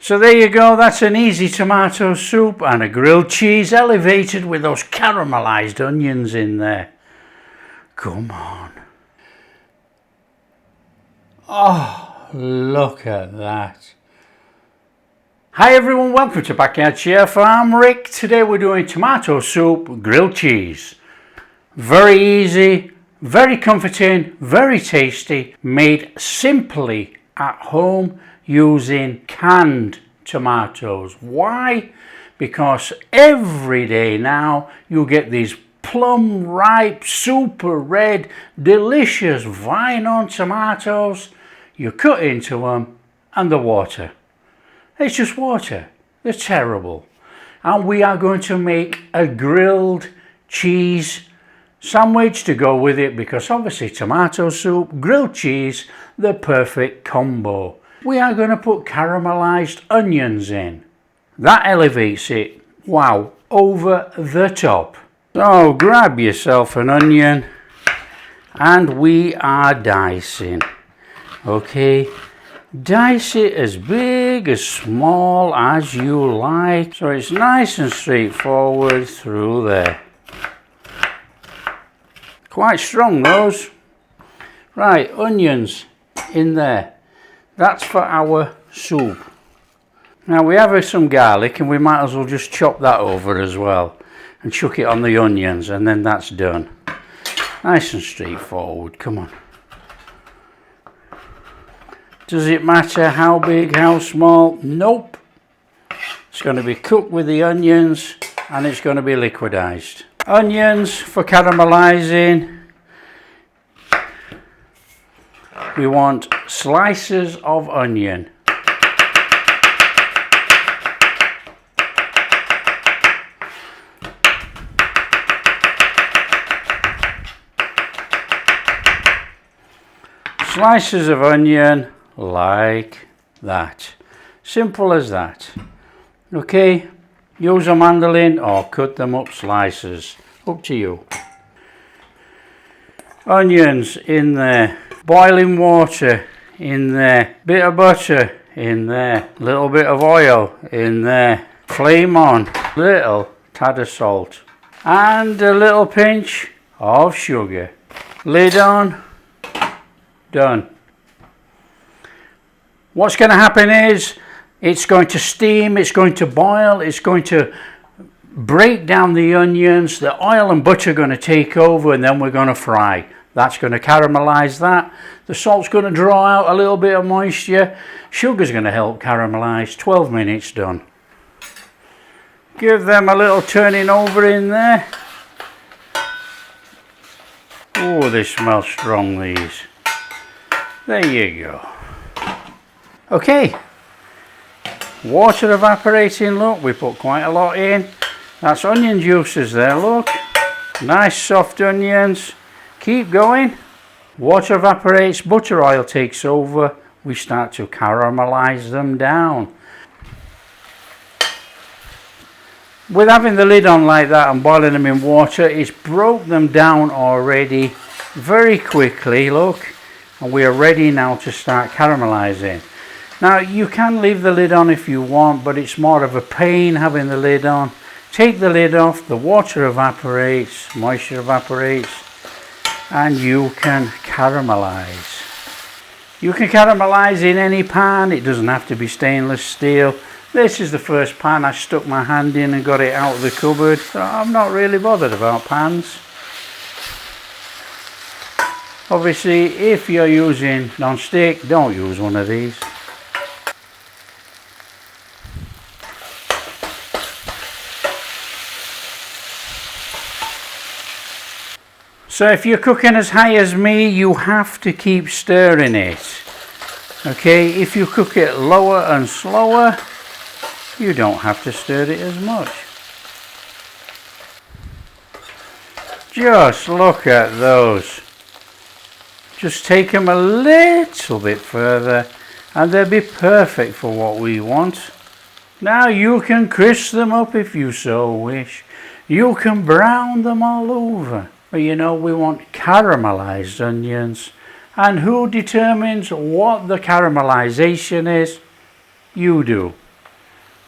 So there you go, that's an easy tomato soup and a grilled cheese elevated with those caramelized onions in there. Come on. Oh, look at that. Hi everyone, welcome to Backyard Chef. I'm Rick. Today we're doing tomato soup, grilled cheese. Very easy, very comforting, very tasty, made simply at home using canned tomatoes. Why? Because every day now you get these plum ripe, super red, delicious vine-on tomatoes. You cut into them and the water. It's just water. They're terrible. And we are going to make a grilled cheese sandwich to go with it, because obviously tomato soup, grilled cheese, the perfect combo. We are going to put caramelized onions in. That elevates it, wow, over the top. So grab yourself an onion and we are dicing. Okay, dice it as big, as small as you like, so it's nice and straightforward through there. Quite strong those. Right, onions in there. That's for our soup. Now we have some garlic and we might as well just chop that over as well and chuck it on the onions, and then that's done. Nice and straightforward, come on. Does it matter how big, how small? Nope. It's going to be cooked with the onions and it's going to be liquidized. Onions for caramelizing. We want slices of onion. Slices of onion like that. Simple as that. Okay, use a mandolin or cut them up slices, up to you. Onions in there, boiling water in there, bit of butter in there, little bit of oil in there, flame on, little tad of salt and a little pinch of sugar. Lid on, done. What's going to happen is it's going to steam, it's going to boil, it's going to break down the onions, the oil and butter are going to take over, and then we're going to fry. That's going to caramelize that. The salt's going to draw out a little bit of moisture. Sugar's going to help caramelize. 12 minutes done. Give them a little turning over in there. Oh, they smell strong, these. There you go. Okay, water evaporating, look, we put quite a lot in. That's onion juices there, look. Nice soft onions. Keep going. Water evaporates, butter oil takes over. We start to caramelize them down. With having the lid on like that and boiling them in water, it's broke them down already very quickly, look. And we are ready now to start caramelizing. Now you can leave the lid on if you want, but it's more of a pain having the lid on. Take the lid off, the water evaporates, moisture evaporates, and you can caramelize. You can caramelize in any pan, it doesn't have to be stainless steel. This is the first pan I stuck my hand in and got it out of the cupboard, so I'm not really bothered about pans. Obviously, if you're using non-stick, don't use one of these. So if you're cooking as high as me, you have to keep stirring it. Okay, if you cook it lower and slower, you don't have to stir it as much. Just look at those. Just take them a little bit further and they'll be perfect for what we want. Now you can crisp them up if you so wish. You can brown them all over. But you know, we want caramelized onions. And who determines what the caramelization is? You do.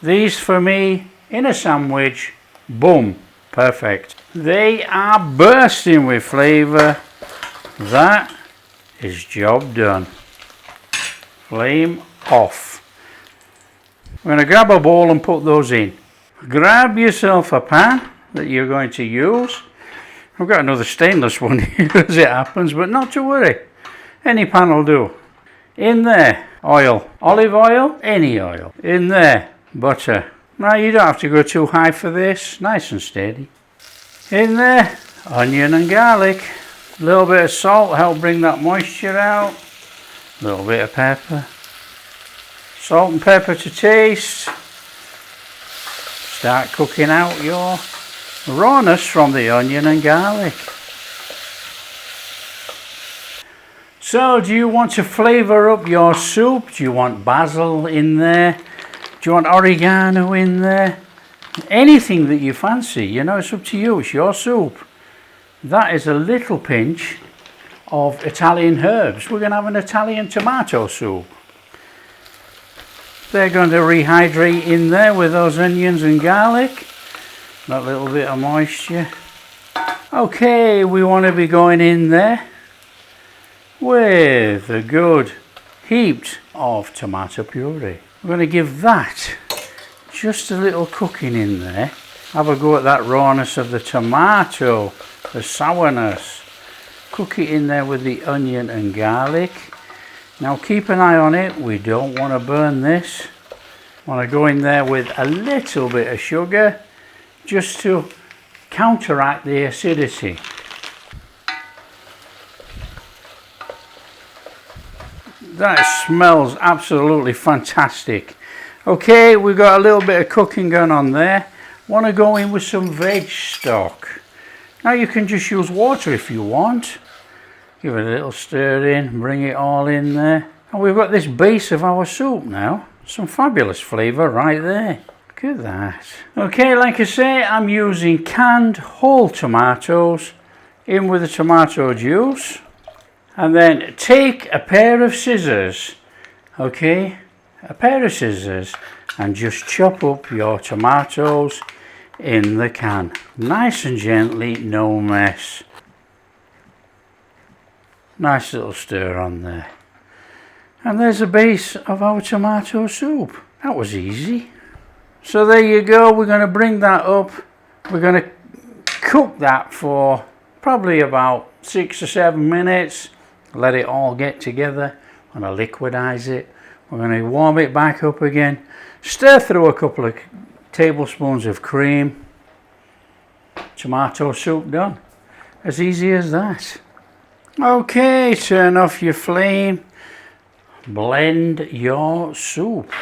These for me in a sandwich, boom, perfect. They are bursting with flavour. That is job done. Flame off. I'm going to grab a bowl and put those in. Grab yourself a pan that you're going to use. I've got another stainless one here as it happens, but not to worry. Any pan will do. In there, oil. Olive oil, any oil. In there, butter. Now you don't have to go too high for this. Nice and steady. In there, onion and garlic. A little bit of salt, help bring that moisture out. A little bit of pepper. Salt and pepper to taste. Start cooking out your rawness from the onion and garlic. So do you want to flavour up your soup? Do you want basil in there? Do you want oregano in there? Anything that you fancy, you know, it's up to you, it's your soup. That is a little pinch of Italian herbs. We're going to have an Italian tomato soup. They're going to rehydrate in there with those onions and garlic. That little bit of moisture. Okay, we want to be going in there with a good heaped of tomato puree. We're going to give that just a little cooking in there. Have a go at that rawness of the tomato, the sourness. Cook it in there with the onion and garlic. Now keep an eye on it, we don't want to burn this. Want to go in there with a little bit of sugar just to counteract the acidity. That smells absolutely fantastic. Okay, we've got a little bit of cooking going on there. Want to go in with some veg stock. Now you can just use water if you want. Give it a little stir in, bring it all in there. And we've got this base of our soup now. Some fabulous flavour right there. Look at that. Okay, like I say, I'm using canned whole tomatoes in with the tomato juice. And then take a pair of scissors, okay, a pair of scissors, and just chop up your tomatoes in the can. Nice and gently, no mess. Nice little stir on there. And there's the base of our tomato soup. That was easy. So there you go, we're going to bring that up. We're going to cook that for probably about 6 or 7 minutes. Let it all get together. I'm going to liquidize it. We're going to warm it back up again. Stir through a couple of tablespoons of cream. Tomato soup done. As easy as that. Okay, turn off your flame. Blend your soup.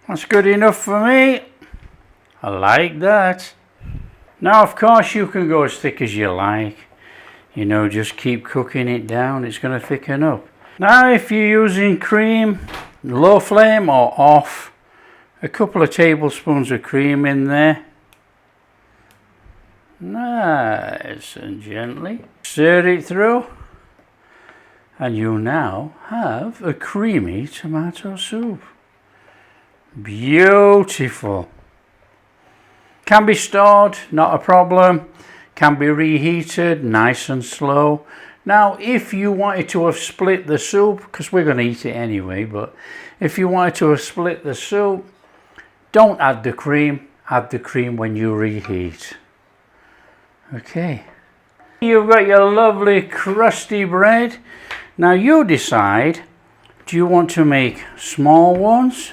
That's good enough for me. I like that. Now of course you can go as thick as you like. You know, just keep cooking it down, it's going to thicken up. Now if you're using cream, low flame or off, a couple of tablespoons of cream in there. Nice and gently. Stir it through. And you now have a creamy tomato soup. Beautiful. Can be stored, not a problem. Can be reheated, nice and slow. Now, if you wanted to have split the soup, because we're going to eat it anyway, but if you wanted to have split the soup, don't add the cream. Add the cream when you reheat. Okay. You've got your lovely crusty bread. Now you decide, do you want to make small ones?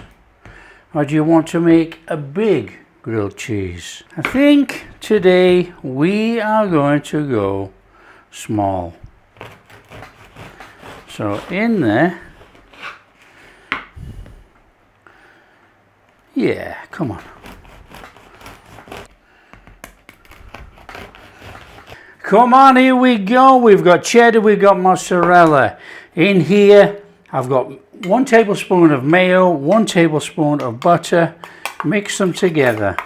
Or do you want to make a big grilled cheese? I think today we are going to go small. So in there, yeah, come on. Come on, here we go. We've got cheddar, we've got mozzarella. In here, I've got 1 tablespoon of mayo, 1 tablespoon of butter. Mix them together.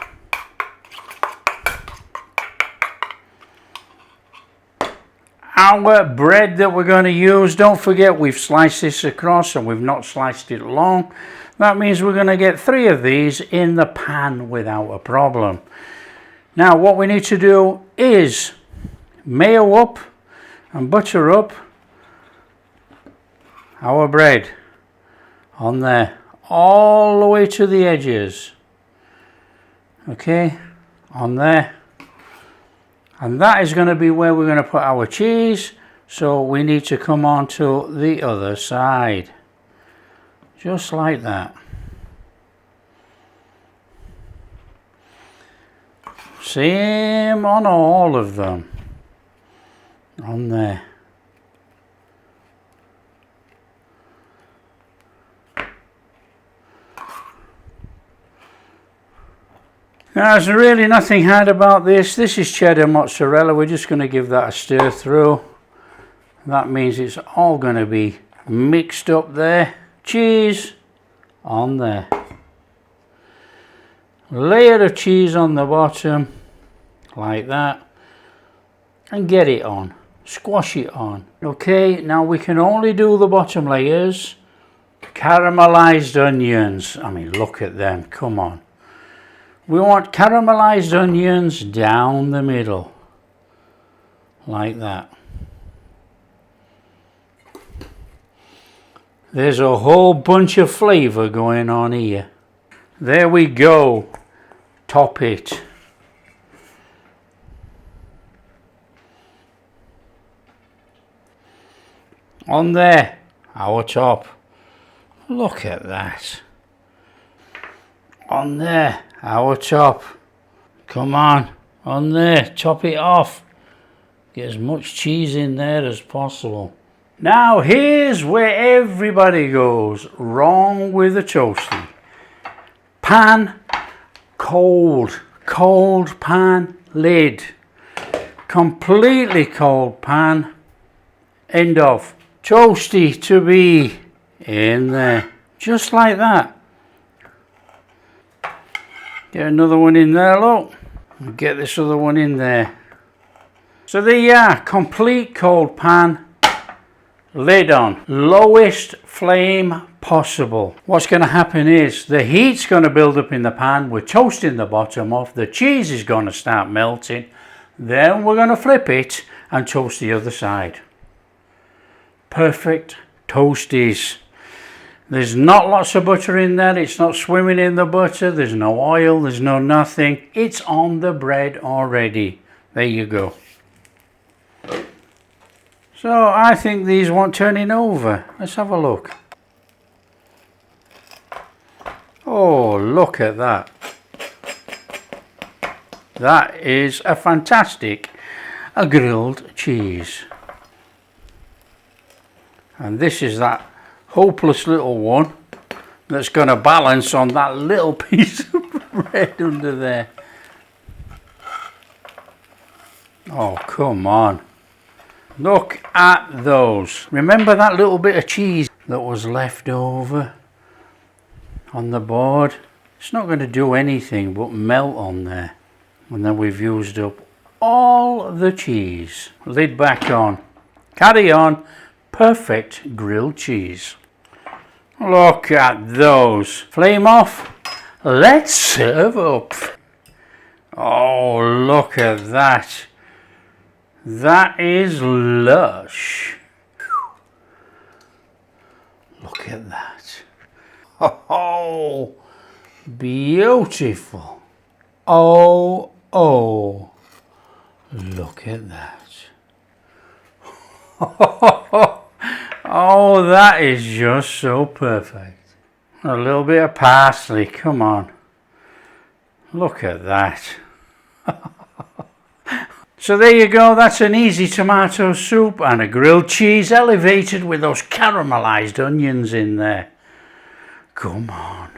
our bread that we're going to use. Don't forget we've sliced this across and we've not sliced it long. That means we're going to get 3 of these in the pan without a problem. Now what we need to do is mayo up and butter up our bread on there all the way to the edges. Okay, on there. And that is going to be where we're going to put our cheese. So we need to come on to the other side. Just like that. Same on all of them. On there. Now, there's really nothing hard about this. This is cheddar mozzarella. We're just going to give that a stir through. That means it's all going to be mixed up there. Cheese on there. Layer of cheese on the bottom, like that. And get it on. Squash it on. Okay, now we can only do the bottom layers. Caramelized onions. I mean, look at them. Come on. We want caramelized onions down the middle, like that. There's a whole bunch of flavour going on here. There we go. Top it. On there, our top. Look at that. On there, our top. Come on there, top it off. Get as much cheese in there as possible. Now here's where everybody goes wrong with the toasty. Pan, cold pan, lid. Completely cold pan, end of. Toasty to be in there, just like that. Get another one in there, look. And get this other one in there. So there you are, complete cold pan, lid on, lowest flame possible. What's going to happen is the heat's going to build up in the pan. We're toasting the bottom off. The cheese is going to start melting. Then we're going to flip it and toast the other side. Perfect toasties. There's not lots of butter in there. It's not swimming in the butter. There's no oil. There's no nothing. It's on the bread already. There you go. So I think these want turning over. Let's have a look. Oh, look at that. That is a fantastic grilled cheese. And this is that hopeless little one that's going to balance on that little piece of bread under there. Oh, come on. Look at those. Remember that little bit of cheese that was left over on the board? It's not going to do anything but melt on there. And then we've used up all the cheese. Lid back on. Carry on. Perfect grilled cheese. Look at those. Flame off. Let's serve up. Oh, look at that. That is lush. Look at that. Oh, beautiful. Oh, look at that. Oh, that is just so perfect. A little bit of parsley, come on. Look at that. So there you go, that's an easy tomato soup and a grilled cheese elevated with those caramelized onions in there. Come on.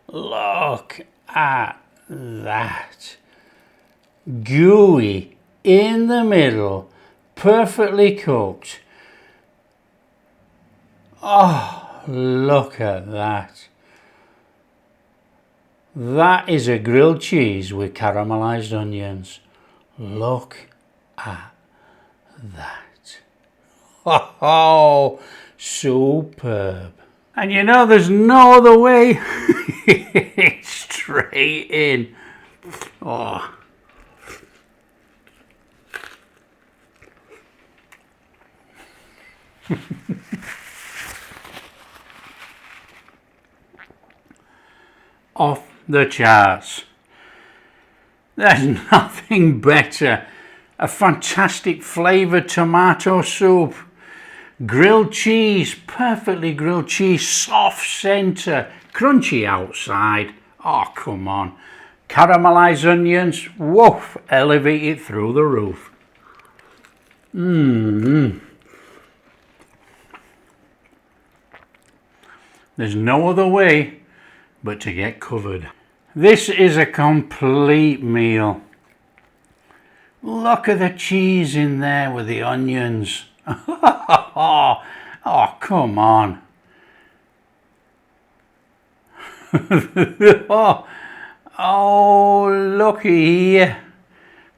Look at that. Gooey in the middle, perfectly cooked. Oh, look at that. That is a grilled cheese with caramelized onions. Look at that. Oh, superb. And you know there's no other way. Straight in. Oh. Off the charts. There's nothing better. A fantastic flavoured tomato soup. Grilled cheese, perfectly grilled cheese, soft centre, crunchy outside. Oh, come on. Caramelized onions, woof, elevate it through the roof. There's no other way but to get covered. This is a complete meal. Look at the cheese in there with the onions. Oh, come on. Oh, looky here.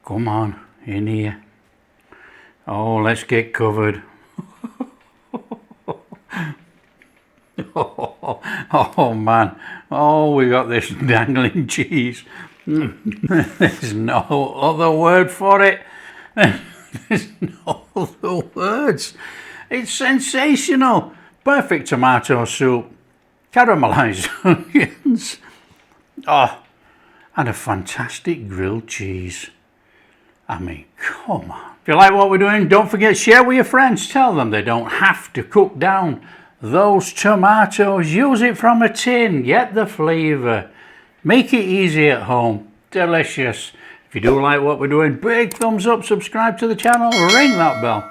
Come on, in here. Oh, let's get covered. Oh man, oh, we got this dangling cheese. There's no other word for it. There's no other words. It's sensational. Perfect tomato soup, caramelized onions, oh, and a fantastic grilled cheese. I mean, come on. If you like what we're doing, don't forget to share with your friends. Tell them they don't have to cook down those tomatoes. Use it from a tin. Get the flavour. Make it easy at home. Delicious. If you do like what we're doing, big thumbs up, subscribe to the channel, ring that bell.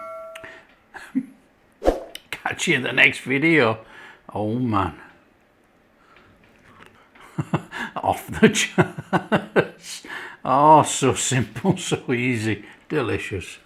Catch you in the next video. Oh man. Off the charts. Oh, so simple, so easy. Delicious.